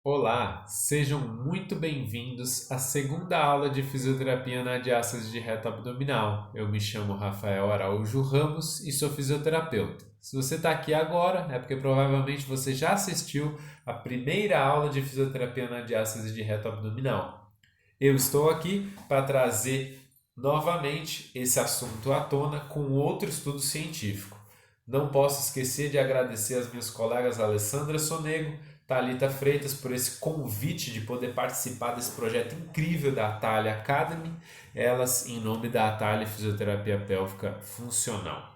Olá, sejam muito bem-vindos à segunda aula de fisioterapia na diástase de reto abdominal. Eu me chamo Rafael Araújo Ramos e sou fisioterapeuta. Se você está aqui agora, é porque provavelmente você já assistiu a primeira aula de fisioterapia na diástase de reto abdominal. Eu estou aqui para trazer novamente esse assunto à tona com outro estudo científico. Não posso esquecer de agradecer às minhas colegas Alessandra Sonego, Thalita Freitas por esse convite de poder participar desse projeto incrível da Atali Academy, elas em nome da Atali Fisioterapia Pélvica Funcional.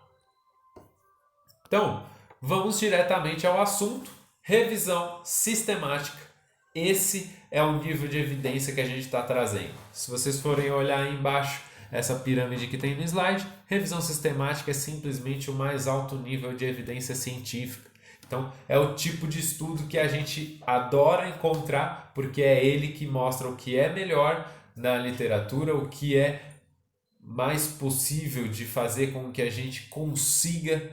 Então, vamos diretamente ao assunto, revisão sistemática. Esse é o nível de evidência que a gente está trazendo. Se vocês forem olhar aí embaixo, essa pirâmide que tem no slide, revisão sistemática é simplesmente o mais alto nível de evidência científica. Então, é o tipo de estudo que a gente adora encontrar, porque é ele que mostra o que é melhor na literatura, o que é mais possível de fazer com que a gente consiga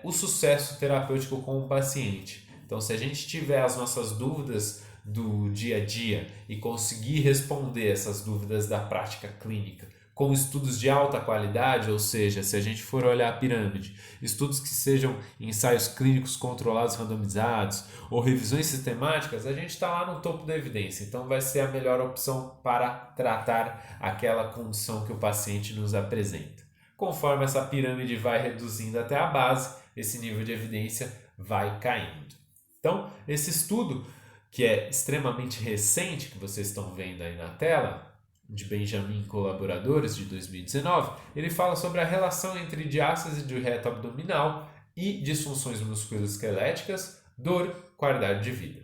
o sucesso terapêutico com o paciente. Então, se a gente tiver as nossas dúvidas do dia a dia e conseguir responder essas dúvidas da prática clínica com estudos de alta qualidade, ou seja, se a gente for olhar a pirâmide, estudos que sejam ensaios clínicos controlados randomizados ou revisões sistemáticas, a gente está lá no topo da evidência. Então vai ser a melhor opção para tratar aquela condição que o paciente nos apresenta. Conforme essa pirâmide vai reduzindo até a base, esse nível de evidência vai caindo. Então, esse estudo, que é extremamente recente, que vocês estão vendo aí na tela, de Benjamin e colaboradores, de 2019, ele fala sobre a relação entre diástase de reto abdominal e disfunções musculoesqueléticas, dor, qualidade de vida.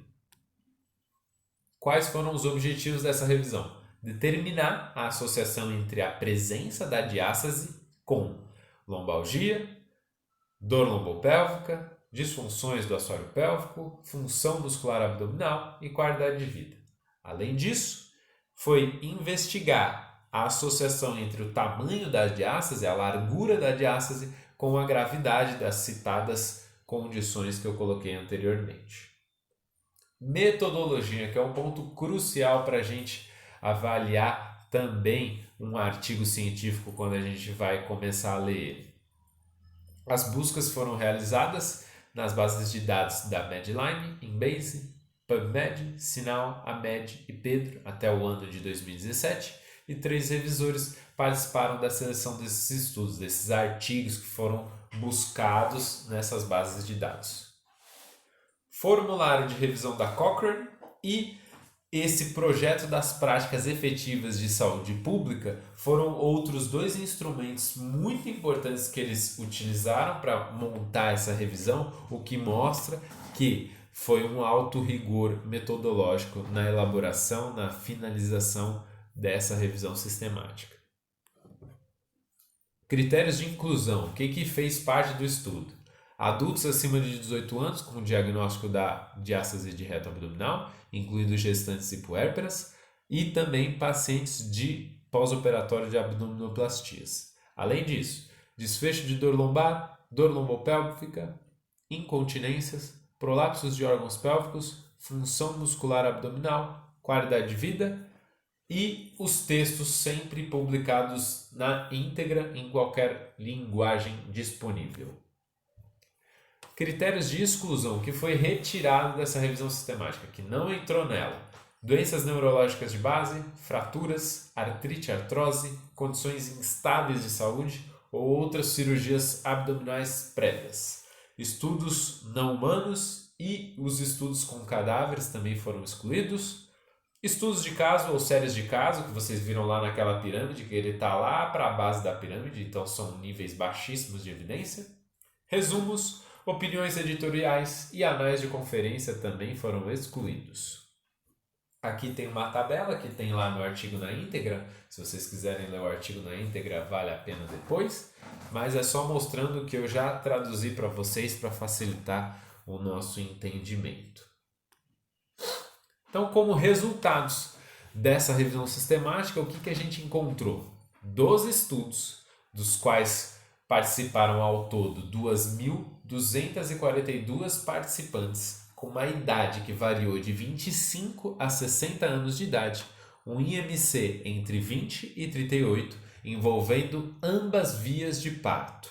Quais foram os objetivos dessa revisão? Determinar a associação entre a presença da diástase com lombalgia, dor lombopélvica, disfunções do assoalho pélvico, função muscular abdominal e qualidade de vida. Além disso, foi investigar a associação entre o tamanho da diástase, a largura da diástase, com a gravidade das citadas condições que eu coloquei anteriormente. Metodologia, que é um ponto crucial para a gente avaliar também um artigo científico quando a gente vai começar a ler ele. As buscas foram realizadas nas bases de dados da Medline, Embase, PubMed, Sinal, AMED e Pedro até o ano de 2017 e 3 revisores participaram da seleção desses estudos, desses artigos que foram buscados nessas bases de dados. Formulário de revisão da Cochrane e esse projeto das práticas efetivas de saúde pública foram outros 2 instrumentos muito importantes que eles utilizaram para montar essa revisão, o que mostra que foi um alto rigor metodológico na elaboração, na finalização dessa revisão sistemática. Critérios de inclusão. O que fez parte do estudo? Adultos acima de 18 anos com diagnóstico da diástase de reto abdominal, incluindo gestantes e puérperas, e também pacientes de pós-operatório de abdominoplastias. Além disso, desfecho de dor lombar, dor lombopélvica, incontinências, prolapsos de órgãos pélvicos, função muscular abdominal, qualidade de vida e os textos sempre publicados na íntegra em qualquer linguagem disponível. Critérios de exclusão, que foi retirado dessa revisão sistemática, que não entrou nela. Doenças neurológicas de base, fraturas, artrite, artrose, condições instáveis de saúde ou outras cirurgias abdominais prévias. Estudos não humanos e os estudos com cadáveres também foram excluídos. Estudos de caso ou séries de caso, que vocês viram lá naquela pirâmide, que ele está lá para a base da pirâmide, então são níveis baixíssimos de evidência. Resumos, opiniões editoriais e anais de conferência também foram excluídos. Aqui tem uma tabela que tem lá no artigo na íntegra. Se vocês quiserem ler o artigo na íntegra, vale a pena depois. Mas é só mostrando o que eu já traduzi para vocês para facilitar o nosso entendimento. Então, como resultados dessa revisão sistemática, o que a gente encontrou? 12 estudos, dos quais participaram ao todo 2.242 participantes, com uma idade que variou de 25 a 60 anos de idade, um IMC entre 20 e 38, envolvendo ambas vias de parto.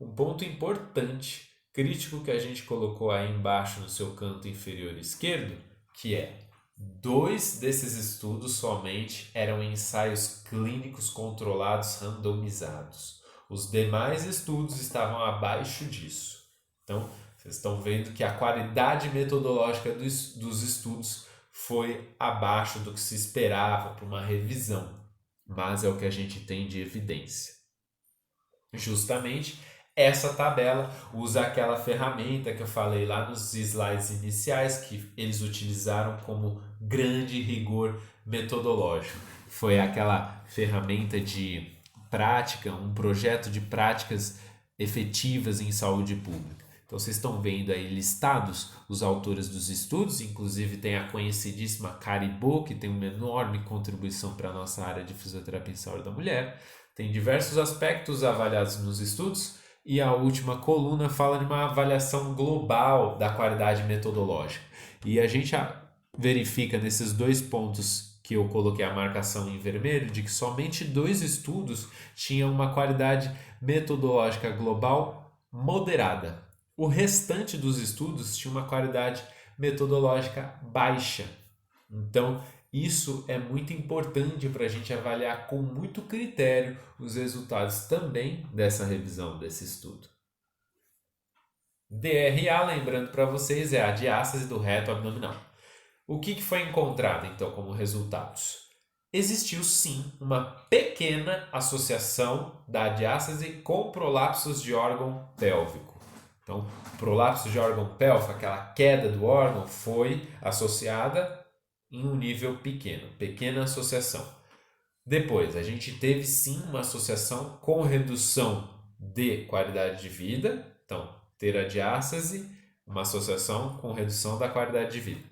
Um ponto importante, crítico que a gente colocou aí embaixo no seu canto inferior esquerdo, que é 2 desses estudos somente eram ensaios clínicos controlados randomizados. Os demais estudos estavam abaixo disso. Então, vocês estão vendo que a qualidade metodológica dos estudos foi abaixo do que se esperava para uma revisão, mas é o que a gente tem de evidência. Justamente essa tabela usa aquela ferramenta que eu falei lá nos slides iniciais, que eles utilizaram como grande rigor metodológico. Foi aquela ferramenta de prática, um projeto de práticas efetivas em saúde pública. Então vocês estão vendo aí listados os autores dos estudos, inclusive tem a conhecidíssima Caribou, que tem uma enorme contribuição para a nossa área de fisioterapia em saúde da mulher. Tem diversos aspectos avaliados nos estudos e a última coluna fala de uma avaliação global da qualidade metodológica. E a gente verifica nesses 2 pontos que eu coloquei a marcação em vermelho, de que somente 2 estudos tinham uma qualidade metodológica global moderada. O restante dos estudos tinha uma qualidade metodológica baixa. Então, isso é muito importante para a gente avaliar com muito critério os resultados também dessa revisão desse estudo. DRA, lembrando para vocês, é a diástase do reto abdominal. O que foi encontrado, então, como resultados? Existiu, sim, uma pequena associação da diástase com prolapsos de órgão pélvico. Então, o prolapso de órgão pélvico, aquela queda do órgão, foi associada em um nível pequeno, pequena associação. Depois, a gente teve sim uma associação com redução de qualidade de vida. Então, ter a diástase, uma associação com redução da qualidade de vida.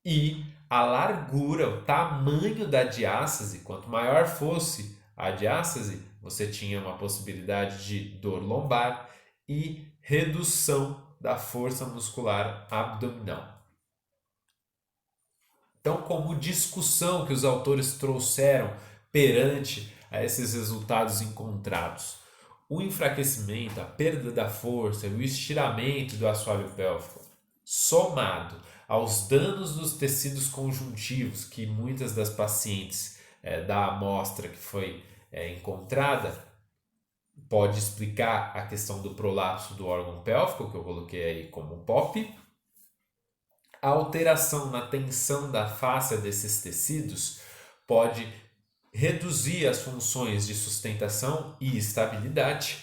E a largura, o tamanho da diástase, quanto maior fosse a diástase, você tinha uma possibilidade de dor lombar e redução da força muscular abdominal. Então, como discussão que os autores trouxeram perante a esses resultados encontrados, o enfraquecimento, a perda da força e o estiramento do assoalho pélvico, somado aos danos dos tecidos conjuntivos que muitas das pacientes da amostra que foi encontrada, pode explicar a questão do prolapso do órgão pélvico, que eu coloquei aí como POP. A alteração na tensão da face desses tecidos pode reduzir as funções de sustentação e estabilidade.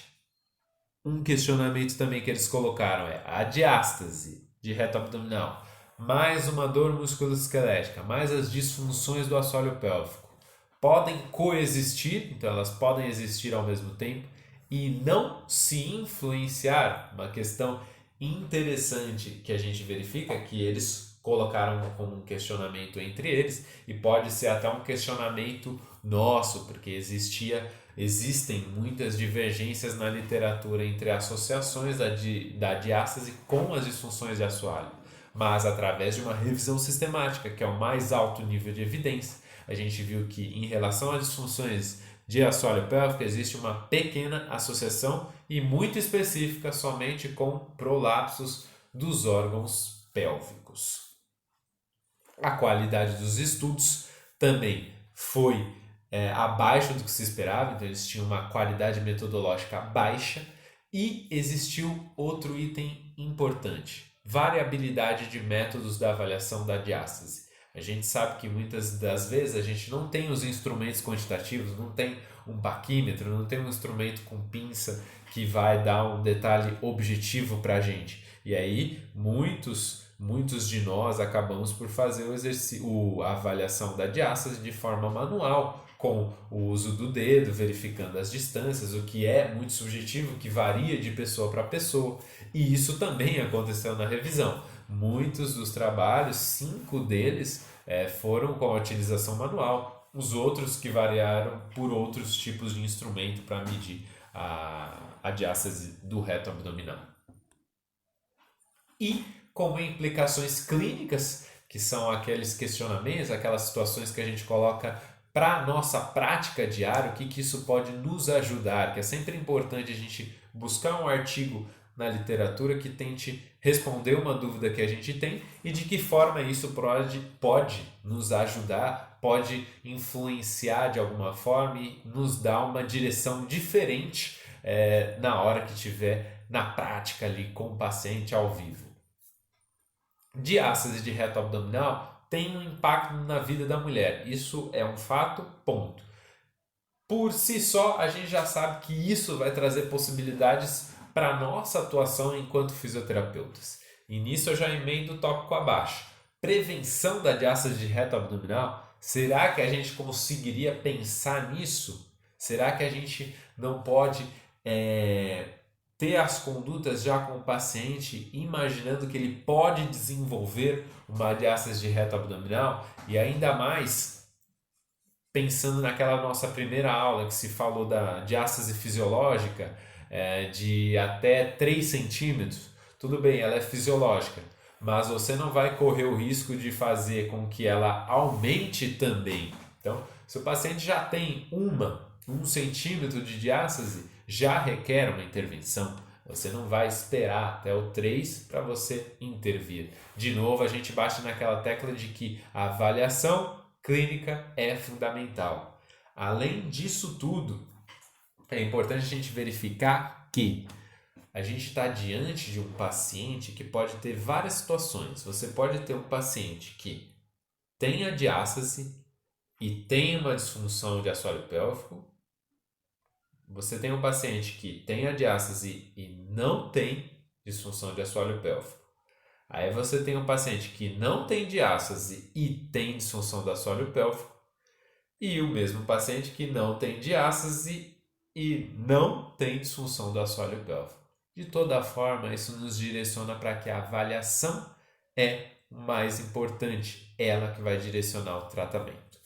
Um questionamento também que eles colocaram é a diástase de reto abdominal, mais uma dor musculoesquelética, mais as disfunções do assoalho pélvico, podem coexistir, então elas podem existir ao mesmo tempo e não se influenciar. Uma questão interessante que a gente verifica que eles colocaram como um questionamento entre eles e pode ser até um questionamento nosso, porque existem muitas divergências na literatura entre associações da diástase com as disfunções de assoalho, mas através de uma revisão sistemática, que é o mais alto nível de evidência, a gente viu que em relação às disfunções de assoalho pélvico existe uma pequena associação e muito específica somente com prolapsos dos órgãos pélvicos. A qualidade dos estudos também foi abaixo do que se esperava, então eles tinham uma qualidade metodológica baixa e existiu outro item importante, variabilidade de métodos da avaliação da diástase. A gente sabe que muitas das vezes a gente não tem os instrumentos quantitativos, não tem um paquímetro, não tem um instrumento com pinça que vai dar um detalhe objetivo para a gente. E aí muitos de nós acabamos por fazer a avaliação da diástase de forma manual, com o uso do dedo, verificando as distâncias, o que é muito subjetivo, que varia de pessoa para pessoa. E isso também aconteceu na revisão. Muitos dos trabalhos, 5 deles, foram com a utilização manual. Os outros que variaram por outros tipos de instrumento para medir a diástase do reto abdominal. E como implicações clínicas, que são aqueles questionamentos, aquelas situações que a gente coloca para a nossa prática diária, o que isso pode nos ajudar, que é sempre importante a gente buscar um artigo na literatura que tente responder uma dúvida que a gente tem e de que forma isso pode nos ajudar, pode influenciar de alguma forma e nos dar uma direção diferente na hora que estiver na prática ali com o paciente ao vivo. Diástase de reto abdominal tem um impacto na vida da mulher, isso é um fato, ponto. Por si só, a gente já sabe que isso vai trazer possibilidades para a nossa atuação enquanto fisioterapeutas. E nisso eu já emendo o tópico abaixo. Prevenção da diástase de reto abdominal, será que a gente conseguiria pensar nisso? Será que a gente não pode ter as condutas já com o paciente, imaginando que ele pode desenvolver uma diástase de reto abdominal? E ainda mais pensando naquela nossa primeira aula que se falou da diástase fisiológica, de até 3 centímetros, tudo bem, ela é fisiológica, mas você não vai correr o risco de fazer com que ela aumente também. Então, se o paciente já tem 1 centímetro de diástase, já requer uma intervenção. Você não vai esperar até o 3 para você intervir. De novo, a gente bate naquela tecla de que a avaliação clínica é fundamental. Além disso tudo, é importante a gente verificar que a gente está diante de um paciente que pode ter várias situações. Você pode ter um paciente que tem a diástase e tem uma disfunção de assoalho pélvico. Você tem um paciente que tem a diástase e não tem disfunção de assoalho pélvico. Aí você tem um paciente que não tem diástase e tem disfunção do assoalho pélvico. E o mesmo paciente que não tem diástase e não tem disfunção do assoalho pélvico. De toda forma, isso nos direciona para que a avaliação é mais importante, ela que vai direcionar o tratamento.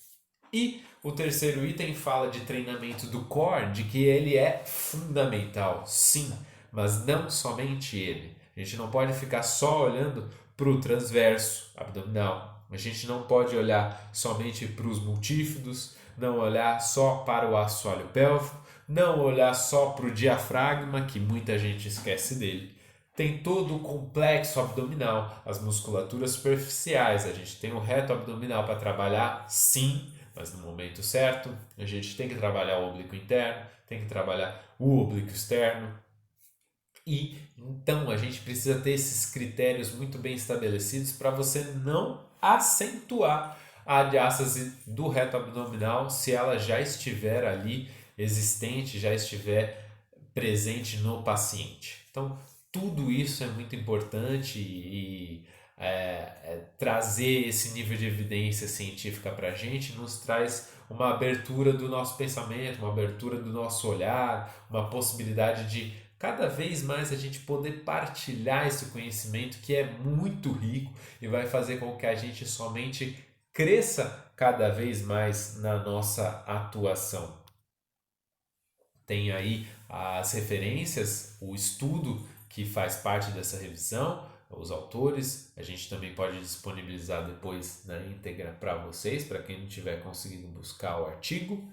E o terceiro item fala de treinamento do core, de que ele é fundamental, sim, mas não somente ele. A gente não pode ficar só olhando para o transverso abdominal. A gente não pode olhar somente para os multífidos, não olhar só para o assoalho pélvico, não olhar só para o diafragma, que muita gente esquece dele. Tem todo o complexo abdominal, as musculaturas superficiais. A gente tem o reto abdominal para trabalhar, sim, mas no momento certo. A gente tem que trabalhar o oblíquo interno, tem que trabalhar o oblíquo externo. E então a gente precisa ter esses critérios muito bem estabelecidos para você não acentuar a diástase do reto abdominal se ela já estiver ali existente, já estiver presente no paciente. Então, tudo isso é muito importante e trazer esse nível de evidência científica para a gente nos traz uma abertura do nosso pensamento, uma abertura do nosso olhar, uma possibilidade de cada vez mais a gente poder partilhar esse conhecimento que é muito rico e vai fazer com que a gente somente cresça cada vez mais na nossa atuação. Tem aí as referências, o estudo que faz parte dessa revisão, os autores, a gente também pode disponibilizar depois na íntegra para vocês, para quem não tiver conseguido buscar o artigo.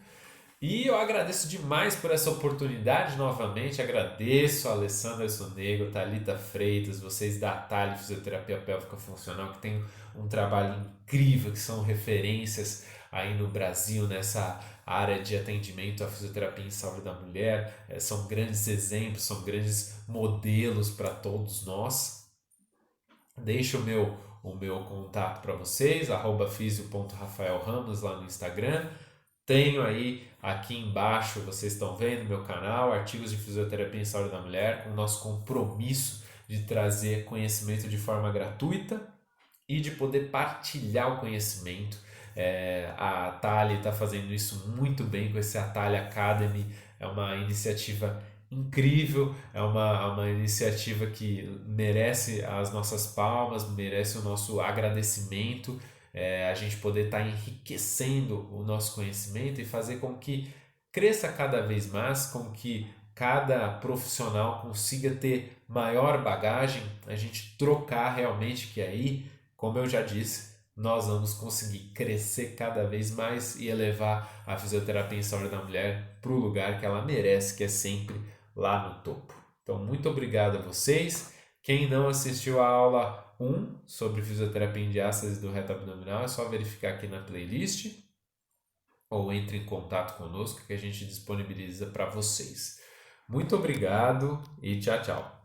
E eu agradeço demais por essa oportunidade novamente, agradeço a Alessandra Sonego, Thalita Freitas, vocês da Tali Fisioterapia Pélvica Funcional, que tem um trabalho incrível, que são referências aí no Brasil nessa área de atendimento à fisioterapia em saúde da mulher, são grandes exemplos, são grandes modelos para todos nós. Deixo o meu contato para vocês, @fisio.rafaelramos lá no Instagram. Tenho aí aqui embaixo, vocês estão vendo meu canal, artigos de fisioterapia em saúde da mulher, com o nosso compromisso de trazer conhecimento de forma gratuita e de poder partilhar o conhecimento. A Atali está fazendo isso muito bem com esse Atali Academy, é uma iniciativa incrível, é uma iniciativa que merece as nossas palmas, merece o nosso agradecimento, a gente poder estar enriquecendo o nosso conhecimento e fazer com que cresça cada vez mais, com que cada profissional consiga ter maior bagagem, a gente trocar realmente, que aí, como eu já disse, nós vamos conseguir crescer cada vez mais e elevar a fisioterapia em saúde da mulher para o lugar que ela merece, que é sempre lá no topo. Então, muito obrigado a vocês. Quem não assistiu a aula 1 sobre fisioterapia em diástase do reto abdominal, é só verificar aqui na playlist ou entre em contato conosco que a gente disponibiliza para vocês. Muito obrigado e tchau, tchau.